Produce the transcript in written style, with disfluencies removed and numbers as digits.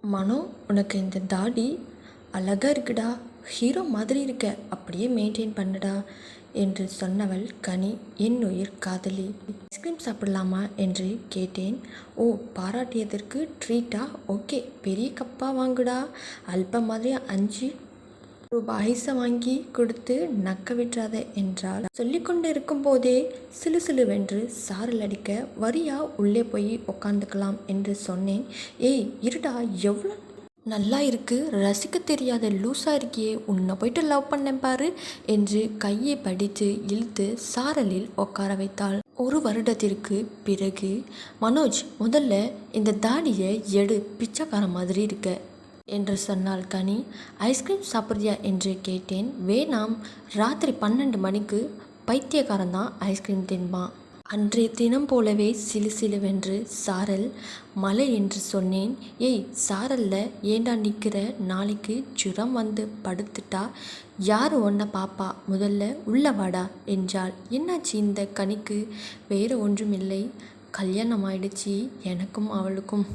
மனோ, உனக்கு இந்த தாடி அழகாக இருக்குடா, ஹீரோ மாதிரி இருக்க, அப்படியே மெயின்டைன் பண்ணுடா என்று சொன்னவள் கனி, என் உயிர் காதலி. ஐஸ்கிரீம் சாப்பிடலாமா என்று கேட்டேன். ஓ, பாராட்டியதற்கு ட்ரீட்டா? ஓகே, பெரிய கப்பாக வாங்குடா, அல்ப மாதிரி 5 ரூபாய் ஐஸை வாங்கி கொடுத்து நக்க விட்டுறாத என்றாள். சொல்லிக்கொண்டு இருக்கும் போதே சிலுசிலுவென்று சாரல் அடிக்க, வரியா உள்ளே போய் உக்காந்துக்கலாம் என்று சொன்னேன். ஏய் இருடா, எவ்வளோ நல்லா இருக்கு, ரசிக்க தெரியாத லூஸா இருக்கியே, உன்னை போயிட்டு லவ் பண்ணேன் பாரு என்று கையை படித்து இழுத்து சாரலில் உட்கார வைத்தாள். 1 வருடத்திற்கு பிறகு, மனோஜ், முதல்ல இந்த தாடியை எடு, பிச்சைக்கார மாதிரி இருக்க என்று சொன்னாள் கனி. ஐஸ்கிரீம் சாப்பிட்றியா என்று கேட்டேன். வேணாம், ராத்திரி 12 மணிக்கு பைத்தியக்காரன்தான் ஐஸ்கிரீம் தின்பான். அன்றைய தினம் போலவே சிலுசிலுவென்று சாரல் மழை என்று சொன்னேன். ஏய் சாரல்ல ஏண்டா நிற்கிற, நாளைக்கு ஜுரம் வந்து படுத்துட்டா யார் உன்னை பாப்பா, முதல்ல உள்ள வாடா என்றாள். என்னாச்சு இந்த கனிக்கு? வேறு ஒன்றுமில்லை, கல்யாணம் ஆயிடுச்சு எனக்கும் அவளுக்கும்.